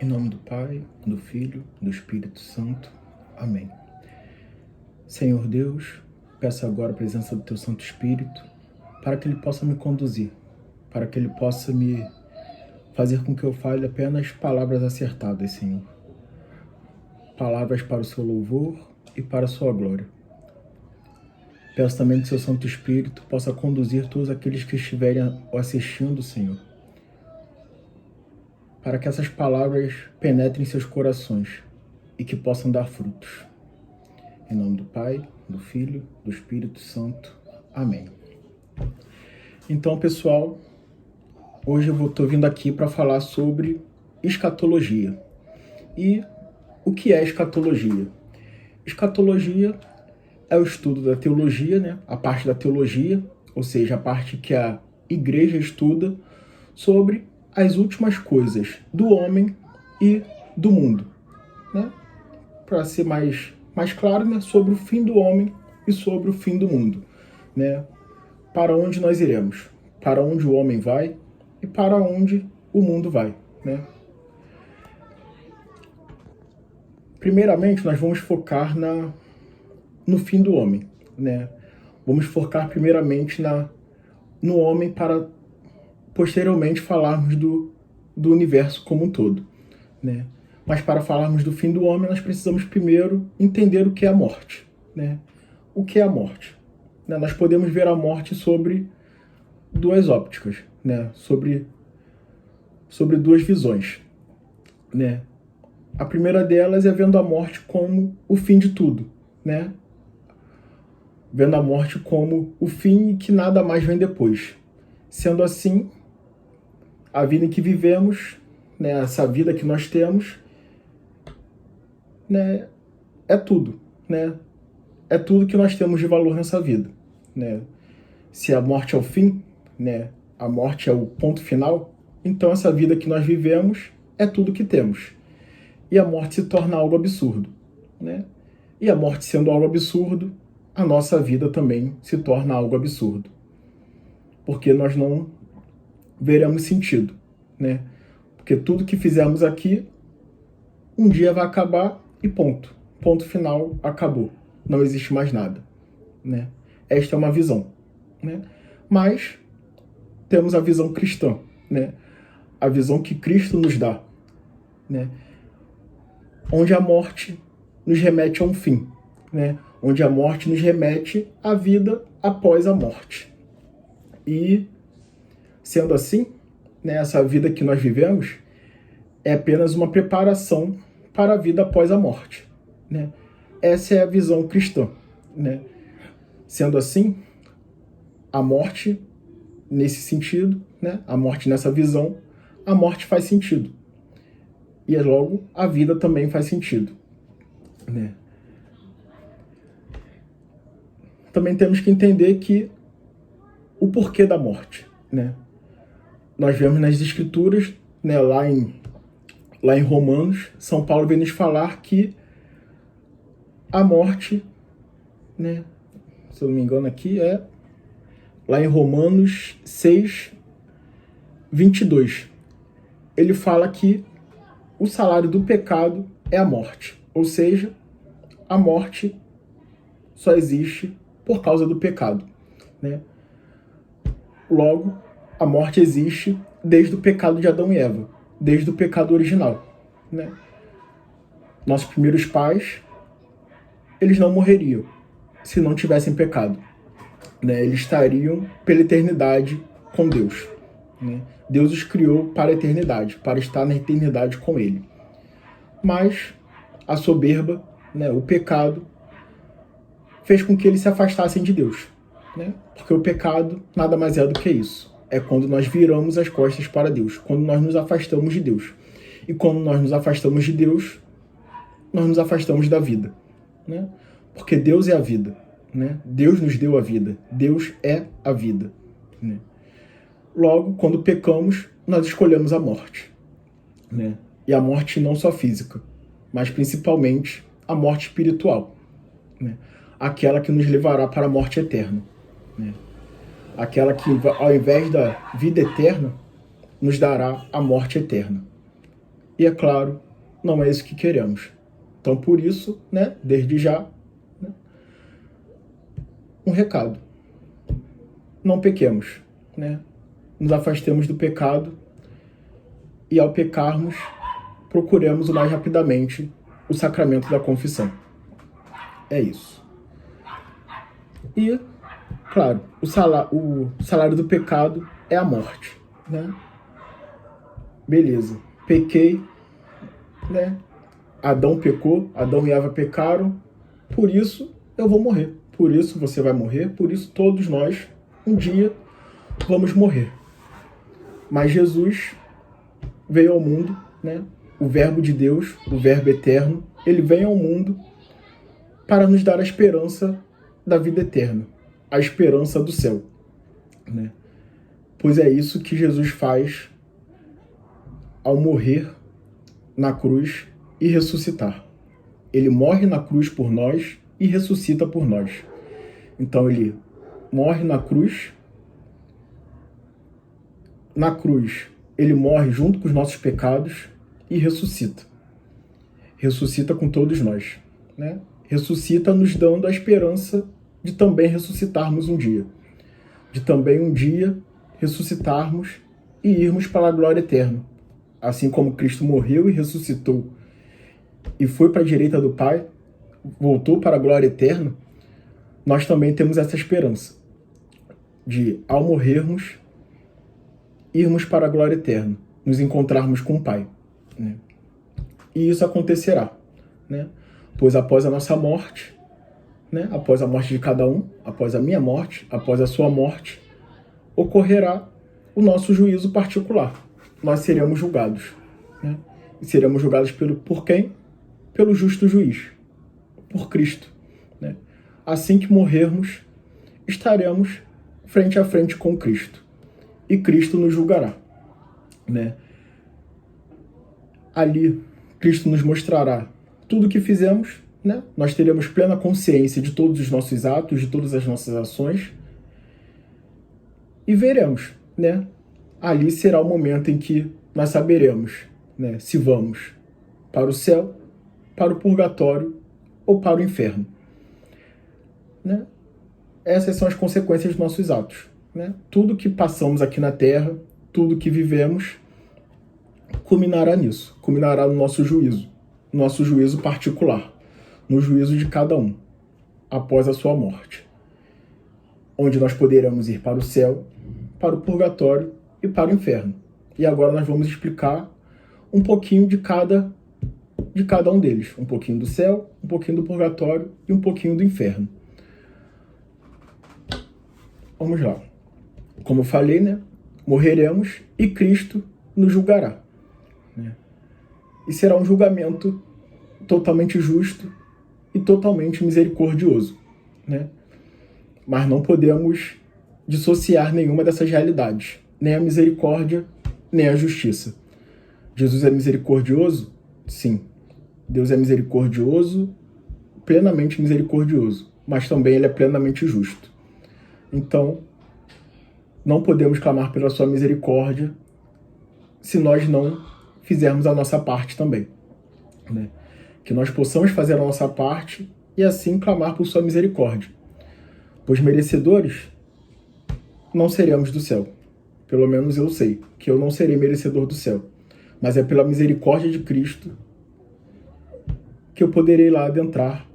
Em nome do Pai, do Filho, do Espírito Santo. Amém. Senhor Deus, peço agora a presença do Teu Santo Espírito para que Ele possa me conduzir, para que Ele possa me fazer com que eu fale apenas palavras acertadas, Senhor. Palavras para o Seu louvor e para a Sua glória. Peço também que o Seu Santo Espírito possa conduzir todos aqueles que estiverem assistindo, Senhor, para que essas palavras penetrem seus corações e que possam dar frutos. Em nome do Pai, do Filho, do Espírito Santo. Amém. Então, pessoal, hoje eu estou vindo aqui para falar sobre escatologia. E o que é escatologia? Escatologia é o estudo da teologia, né? A parte da teologia, ou seja, a parte que a igreja estuda sobre as últimas coisas do homem e do mundo, né? Para ser mais claro, né? Sobre o fim do homem e sobre o fim do mundo, né? Para onde nós iremos, para onde o homem vai e para onde o mundo vai, né? Primeiramente, nós vamos focar no fim do homem, né? Vamos focar primeiramente no homem para posteriormente falarmos do universo como um todo, né? Mas para falarmos do fim do homem, nós precisamos primeiro entender o que é a morte, né? O que é a morte? Né? Nós podemos ver a morte sobre duas ópticas, né? Sobre duas visões, né? A primeira delas é vendo a morte como o fim de tudo, né? Vendo a morte como o fim e que nada mais vem depois. Sendo assim, a vida em que vivemos, né, essa vida que nós temos, né, é tudo, né? É tudo que nós temos de valor nessa vida, né? Se a morte é o fim, né, a morte é o ponto final, então essa vida que nós vivemos é tudo que temos. E a morte se torna algo absurdo, né? E a morte sendo algo absurdo, a nossa vida também se torna algo absurdo. Porque nós não veremos sentido, né? Porque tudo que fizemos aqui, um dia vai acabar e ponto. Ponto final, acabou. Não existe mais nada, né? Esta é uma visão, né? Mas temos a visão cristã, né? A visão que Cristo nos dá, né? Onde a morte nos remete a um fim, né? Onde a morte nos remete à vida após a morte. E, sendo assim, né, essa vida que nós vivemos é apenas uma preparação para a vida após a morte, né? Essa é a visão cristã, né? Sendo assim, a morte, nesse sentido, né, a morte nessa visão, a morte faz sentido. E logo, a vida também faz sentido, né? Também temos que entender que o porquê da morte, né? Nós vemos nas Escrituras, né, lá em Romanos, São Paulo vem nos falar que a morte, né, se eu não me engano aqui, é lá em Romanos 6, 22. Ele fala que o salário do pecado é a morte. Ou seja, a morte só existe por causa do pecado, né? Logo, a morte existe desde o pecado de Adão e Eva, desde o pecado original, né? Nossos primeiros pais, eles não morreriam se não tivessem pecado, né? Eles estariam pela eternidade com Deus, né? Deus os criou para a eternidade, para estar na eternidade com Ele. Mas a soberba, né, o pecado, fez com que eles se afastassem de Deus, né? Porque o pecado nada mais é do que isso. É quando nós viramos as costas para Deus, quando nós nos afastamos de Deus. E quando nós nos afastamos de Deus, nós nos afastamos da vida, né? Porque Deus é a vida, né? Deus nos deu a vida. Deus é a vida, né? Logo, quando pecamos, nós escolhemos a morte, né? E a morte não só física, mas principalmente a morte espiritual, né? Aquela que nos levará para a morte eterna, né? Aquela que, ao invés da vida eterna, nos dará a morte eterna. E é claro, não é isso que queremos. Então, por isso, né, desde já, né, um recado. Não pequemos, né? Nos afastemos do pecado e, ao pecarmos, procuremos o mais rapidamente o sacramento da confissão. É isso. E, claro, o salário do pecado é a morte, né? Beleza. Pequei, né? Adão pecou, Adão e Eva pecaram, por isso eu vou morrer. Por isso você vai morrer, por isso todos nós, um dia, vamos morrer. Mas Jesus veio ao mundo, né? O Verbo de Deus, o Verbo eterno, ele vem ao mundo para nos dar a esperança da vida eterna, a esperança do céu, né? Pois é isso que Jesus faz ao morrer na cruz e ressuscitar. Ele morre na cruz por nós e ressuscita por nós. Então ele morre na cruz. Na cruz, ele morre junto com os nossos pecados e ressuscita. Ressuscita com todos nós, né? Ressuscita nos dando a esperança de também ressuscitarmos um dia. De também um dia ressuscitarmos e irmos para a glória eterna. Assim como Cristo morreu e ressuscitou e foi para a direita do Pai, voltou para a glória eterna, nós também temos essa esperança de, ao morrermos, irmos para a glória eterna, nos encontrarmos com o Pai, né? E isso acontecerá, né? Pois após a nossa morte, né? Após a morte de cada um, após a minha morte, após a sua morte, ocorrerá o nosso juízo particular. Nós seremos julgados, né? E seremos julgados por quem? Pelo justo juiz, por Cristo, né? Assim que morrermos, estaremos frente a frente com Cristo. E Cristo nos julgará, né? Ali, Cristo nos mostrará tudo o que fizemos, né? Nós teremos plena consciência de todos os nossos atos, de todas as nossas ações. E veremos, né? Ali será o momento em que nós saberemos, né, se vamos para o céu, para o purgatório ou para o inferno, né? Essas são as consequências dos nossos atos, né? Tudo que passamos aqui na Terra, tudo que vivemos, culminará nisso, culminará no nosso juízo particular, no juízo de cada um, após a sua morte, onde nós poderemos ir para o céu, para o purgatório e para o inferno. E agora nós vamos explicar um pouquinho de cada um deles, um pouquinho do céu, um pouquinho do purgatório e um pouquinho do inferno. Vamos lá. Como eu falei, né? Morreremos e Cristo nos julgará, né? E será um julgamento totalmente justo e totalmente misericordioso, né? Mas não podemos dissociar nenhuma dessas realidades, nem a misericórdia, nem a justiça. Jesus é misericordioso? Sim. Deus é misericordioso, plenamente misericordioso, mas também ele é plenamente justo. Então, não podemos clamar pela sua misericórdia se nós não fizermos a nossa parte também, né? Que nós possamos fazer a nossa parte e assim clamar por sua misericórdia. Pois merecedores não seremos do céu. Pelo menos eu sei que eu não serei merecedor do céu. Mas é pela misericórdia de Cristo que eu poderei lá adentrar,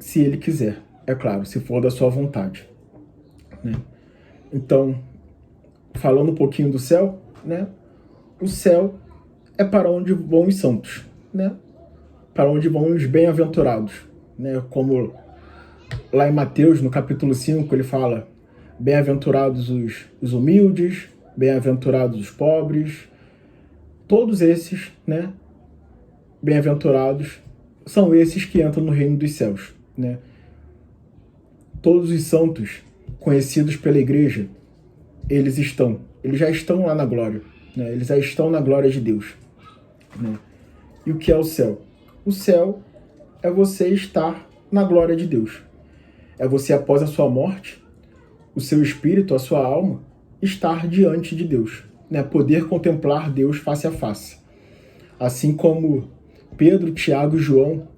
se Ele quiser. É claro, se for da sua vontade, né? Então, falando um pouquinho do céu, né? O céu é para onde vão os santos, né? Para onde vão os bem-aventurados, né? Como lá em Mateus, no capítulo 5, ele fala: bem-aventurados os humildes, bem-aventurados os pobres. Todos esses, né, bem-aventurados são esses que entram no reino dos céus, né? Todos os santos conhecidos pela igreja, eles já estão lá na glória, né? Eles já estão na glória de Deus, né? E o que é o céu? O céu é você estar na glória de Deus. É você, após a sua morte, o seu espírito, a sua alma, estar diante de Deus, né? Poder contemplar Deus face a face. Assim como Pedro, Tiago e João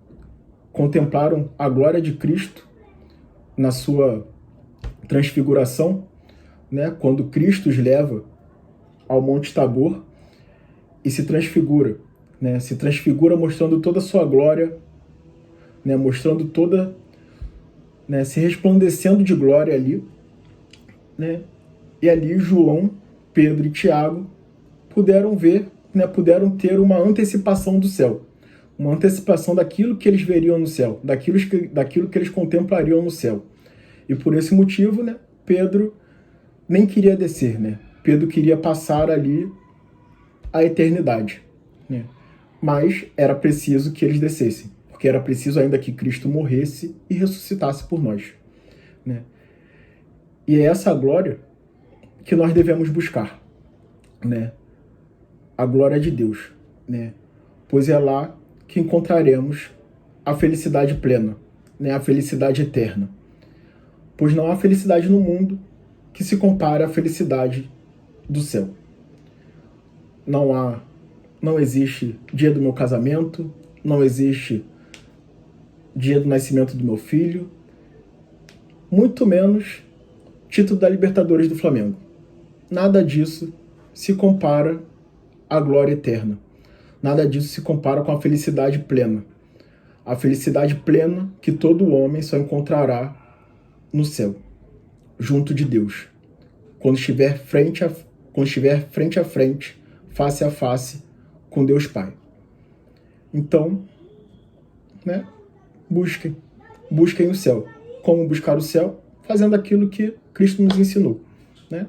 contemplaram a glória de Cristo na sua transfiguração, né? Quando Cristo os leva ao Monte Tabor e se transfigura, né? Se transfigura mostrando toda a sua glória, né? Mostrando toda, né? Se resplandecendo de glória ali, né? E ali João, Pedro e Tiago puderam ver, né? Puderam ter uma antecipação do céu, uma antecipação daquilo que eles veriam no céu, daquilo que eles contemplariam no céu. E por esse motivo, né? Pedro nem queria descer, né? Pedro queria passar ali a eternidade, né? Mas era preciso que eles descessem, porque era preciso ainda que Cristo morresse e ressuscitasse por nós, né? E é essa glória que nós devemos buscar, né? A glória de Deus, né? Pois é lá que encontraremos a felicidade plena, né? A felicidade eterna. Pois não há felicidade no mundo que se compare à felicidade do céu. Não existe dia do meu casamento, não existe dia do nascimento do meu filho, muito menos título da Libertadores do Flamengo. Nada disso se compara à glória eterna. Nada disso se compara com a felicidade plena. A felicidade plena que todo homem só encontrará no céu, junto de Deus, quando estiver frente a frente, face a face com Deus Pai. Então, né, busquem o céu. Como buscar o céu? Fazendo aquilo que Cristo nos ensinou, né?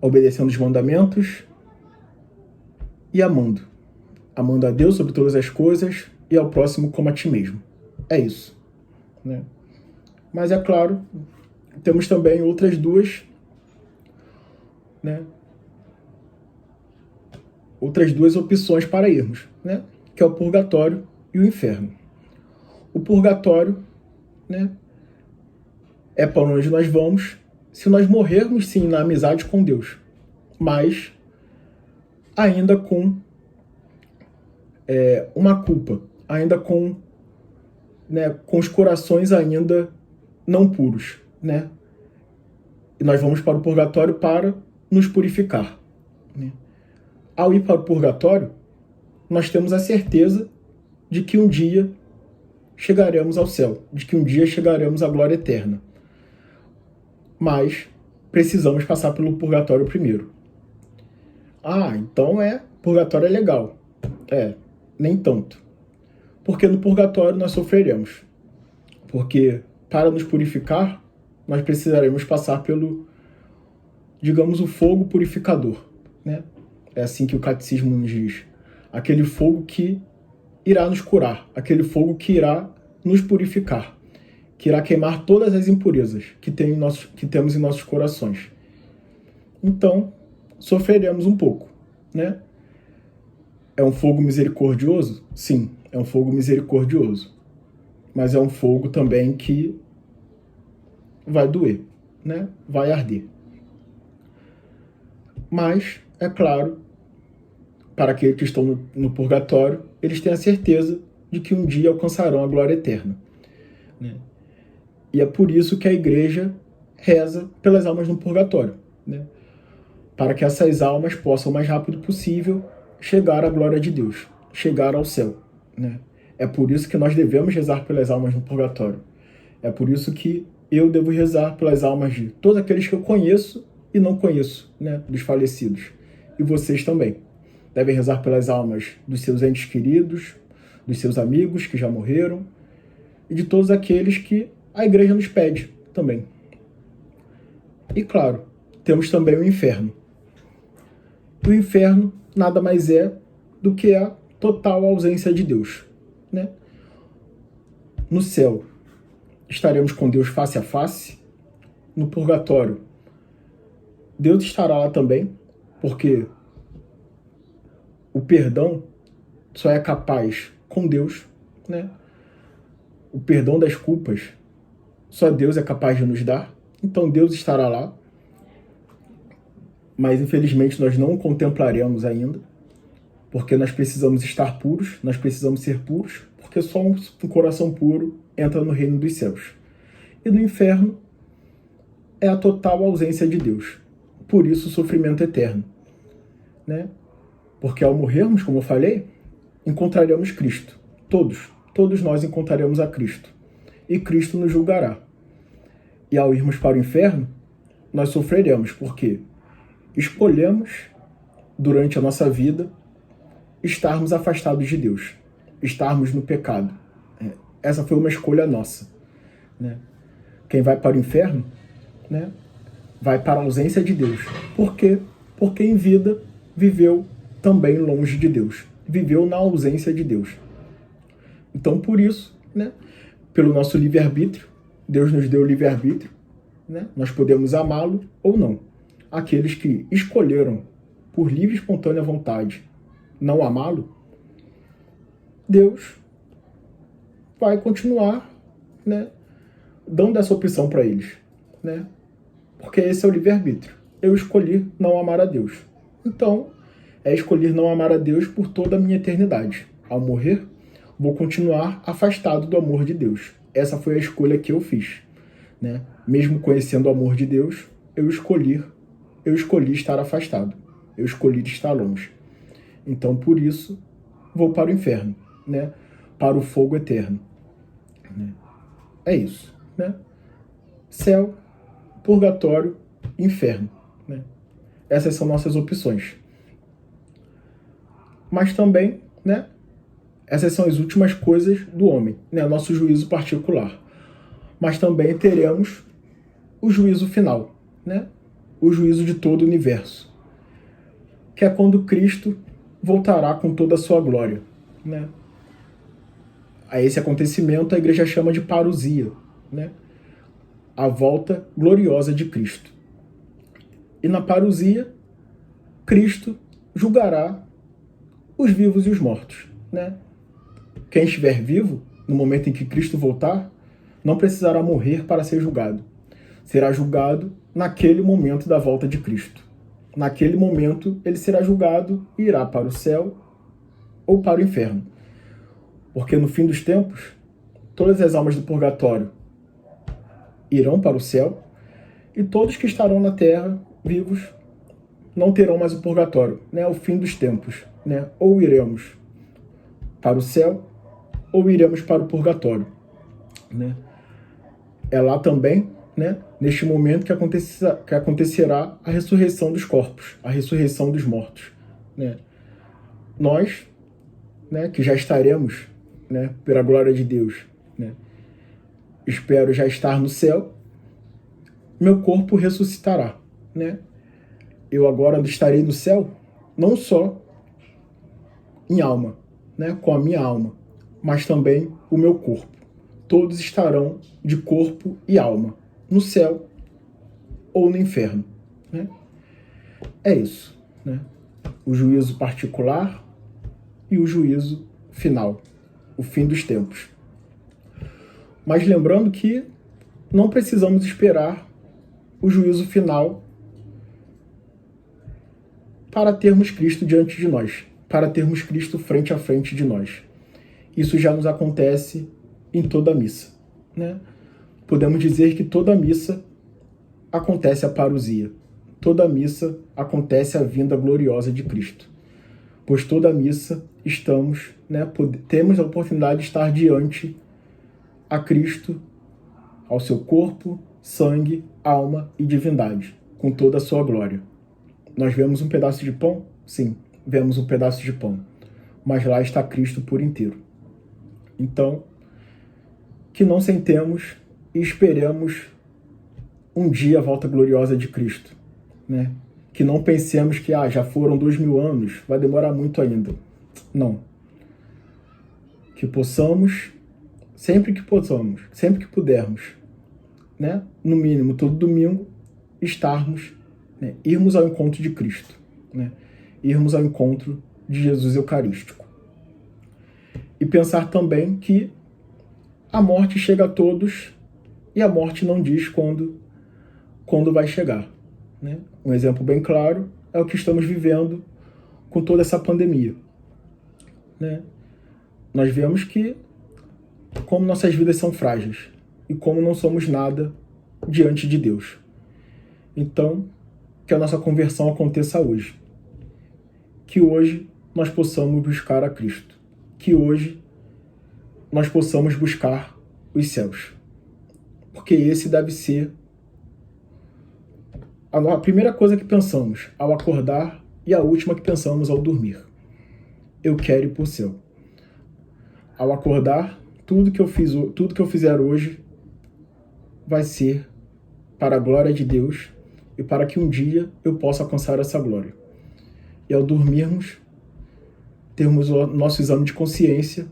Obedecendo os mandamentos e amando. Amando a Deus sobre todas as coisas e ao próximo como a ti mesmo. É isso, né? Mas é claro, temos também outras duas, né? Outras duas opções para irmos, né? Que é o purgatório e o inferno. O purgatório, né, é para onde nós vamos se nós morrermos, sim, na amizade com Deus, mas ainda com uma culpa, ainda com, né, com os corações ainda não puros, né? E nós vamos para o purgatório para nos purificar, né? Ao ir para o purgatório, nós temos a certeza de que um dia chegaremos ao céu, de que um dia chegaremos à glória eterna. Mas precisamos passar pelo purgatório primeiro. Ah, então purgatório é legal. Nem tanto. Porque no purgatório nós sofreremos. Porque para nos purificar, nós precisaremos passar pelo, digamos, o fogo purificador, né? É assim que o catecismo nos diz. Aquele fogo que irá nos curar, aquele fogo que irá nos purificar, que irá queimar todas as impurezas que temos em nossos corações. Então, sofreremos um pouco, né? É um fogo misericordioso? Sim, é um fogo misericordioso. Mas é um fogo também que vai doer, né? Vai arder. Mas, é claro, para aqueles que estão no purgatório, eles têm a certeza de que um dia alcançarão a glória eterna, né? E é por isso que a igreja reza pelas almas no purgatório, né? Para que essas almas possam o mais rápido possível chegar à glória de Deus, chegar ao céu, né? É por isso que nós devemos rezar pelas almas no purgatório. É por isso que eu devo rezar pelas almas de todos aqueles que eu conheço e não conheço, né, dos falecidos. E vocês também devem rezar pelas almas dos seus entes queridos, dos seus amigos que já morreram e de todos aqueles que a igreja nos pede também. E claro, temos também o inferno. O inferno nada mais é do que a total ausência de Deus, né? No céu estaremos com Deus face a face. No purgatório, Deus estará lá também, porque o perdão só é capaz com Deus, né? O perdão das culpas só Deus é capaz de nos dar. Então Deus estará lá, mas infelizmente nós não o contemplaremos ainda. Porque nós precisamos estar puros, nós precisamos ser puros, porque só um coração puro entra no reino dos céus. E no inferno é a total ausência de Deus. Por isso o sofrimento eterno, né? Porque ao morrermos, como eu falei, encontraremos Cristo. Todos nós encontraremos a Cristo. E Cristo nos julgará. E ao irmos para o inferno, nós sofreremos, porque escolhemos, durante a nossa vida, estarmos afastados de Deus, estarmos no pecado. Essa foi uma escolha nossa, né? Quem vai para o inferno, né, vai para a ausência de Deus. Por quê? Porque em vida viveu também longe de Deus, viveu na ausência de Deus. Então, por isso, né, pelo nosso livre-arbítrio, Deus nos deu o livre-arbítrio, né, nós podemos amá-lo ou não. Aqueles que escolheram, por livre e espontânea vontade, não amá-lo, Deus vai continuar, né, dando essa opção para eles, né? Porque esse é o livre-arbítrio. Eu escolhi não amar a Deus. Então, é escolher não amar a Deus por toda a minha eternidade. Ao morrer, vou continuar afastado do amor de Deus. Essa foi a escolha que eu fiz, né? Mesmo conhecendo o amor de Deus, eu escolhi estar afastado. Eu escolhi estar longe. Então, por isso, vou para o inferno, né? Para o fogo eterno. Né? É isso, né? Céu, purgatório, inferno, né? Essas são nossas opções. Mas também, né, essas são as últimas coisas do homem, né, nosso juízo particular. Mas também teremos o juízo final, né, o juízo de todo o universo, que é quando Cristo voltará com toda a sua glória, né? A esse acontecimento a igreja chama de parousia, né? A volta gloriosa de Cristo. E na parousia, Cristo julgará os vivos e os mortos, né? Quem estiver vivo, no momento em que Cristo voltar, não precisará morrer para ser julgado. Será julgado naquele momento da volta de Cristo. Naquele momento, ele será julgado e irá para o céu ou para o inferno. Porque no fim dos tempos, todas as almas do purgatório irão para o céu e todos que estarão na terra vivos não terão mais o purgatório, né? O fim dos tempos, né? Ou iremos para o céu ou iremos para o purgatório, né? É lá também, né, neste momento que acontecerá a ressurreição dos corpos, a ressurreição dos mortos, né? Nós, né, que já estaremos, né, pela glória de Deus, né, espero já estar no céu, meu corpo ressuscitará, né? Eu agora estarei no céu, não só em alma, né, com a minha alma, mas também o meu corpo. Todos estarão de corpo e alma, no céu ou no inferno, né? É isso, né? O juízo particular e o juízo final, o fim dos tempos. Mas lembrando que não precisamos esperar o juízo final para termos Cristo diante de nós, para termos Cristo frente a frente de nós. Isso já nos acontece em toda a missa, né? Podemos dizer que toda a missa acontece a parousia, toda a missa acontece a vinda gloriosa de Cristo, pois toda a missa estamos, né, temos a oportunidade de estar diante a Cristo, ao seu corpo, sangue, alma e divindade, com toda a sua glória. Nós vemos um pedaço de pão? Sim, vemos um pedaço de pão, mas lá está Cristo por inteiro. Então, que não sentemos e esperemos um dia a volta gloriosa de Cristo, né? Que não pensemos que já foram 2000 anos, vai demorar muito ainda. Não. Que possamos, sempre que pudermos, né? No mínimo, todo domingo, estarmos, né? Irmos ao encontro de Cristo, né? Irmos ao encontro de Jesus Eucarístico. E pensar também que a morte chega a todos e a morte não diz quando vai chegar, né? Um exemplo bem claro é o que estamos vivendo com toda essa pandemia, né, nós vemos que como nossas vidas são frágeis e como não somos nada diante de Deus. Então, que a nossa conversão aconteça hoje. Que hoje nós possamos buscar a Cristo. Que hoje nós possamos buscar os céus. Porque esse deve ser a primeira coisa que pensamos ao acordar e a última que pensamos ao dormir. Eu quero ir para o céu. Ao acordar, tudo que eu fizer hoje vai ser para a glória de Deus e para que um dia eu possa alcançar essa glória. E ao dormirmos, termos o nosso exame de consciência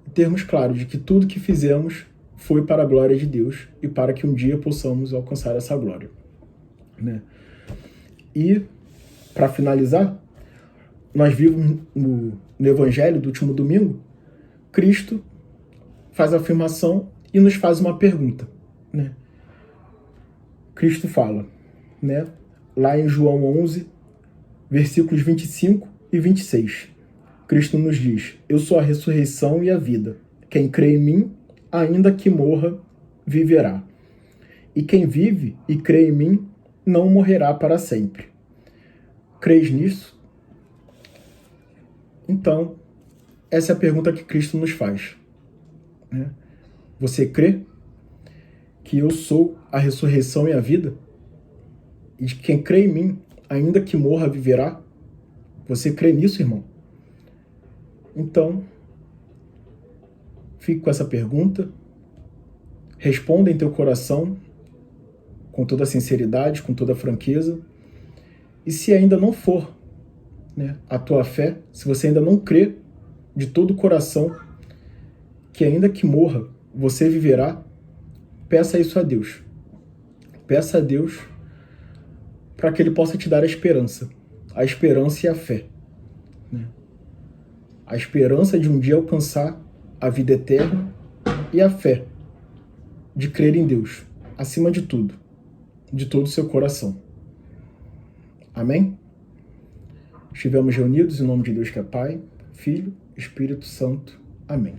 e termos claro de que tudo que fizemos foi para a glória de Deus e para que um dia possamos alcançar essa glória, né? E, para finalizar, nós vimos no Evangelho do último domingo, Cristo faz a afirmação e nos faz uma pergunta, né? Cristo fala, né, lá em João 11, versículos 25 e 26. Cristo nos diz: eu sou a ressurreição e a vida. Quem crê em mim, ainda que morra, viverá. E quem vive e crê em mim, não morrerá para sempre. Crês nisso? Então, essa é a pergunta que Cristo nos faz, né? Você crê que eu sou a ressurreição e a vida? E de quem crê em mim, ainda que morra, viverá? Você crê nisso, irmão? Então, fique com essa pergunta, responda em teu coração, com toda a sinceridade, com toda a franqueza, e se ainda não for, né, a tua fé, se você ainda não crê de todo o coração que ainda que morra, você viverá, peça isso a Deus. Peça a Deus para que Ele possa te dar a esperança e a fé, né? A esperança de um dia alcançar a vida eterna e a fé de crer em Deus, acima de tudo, de todo o seu coração. Amém? Estivemos reunidos em nome de Deus que é Pai, Filho, Espírito Santo. Amém.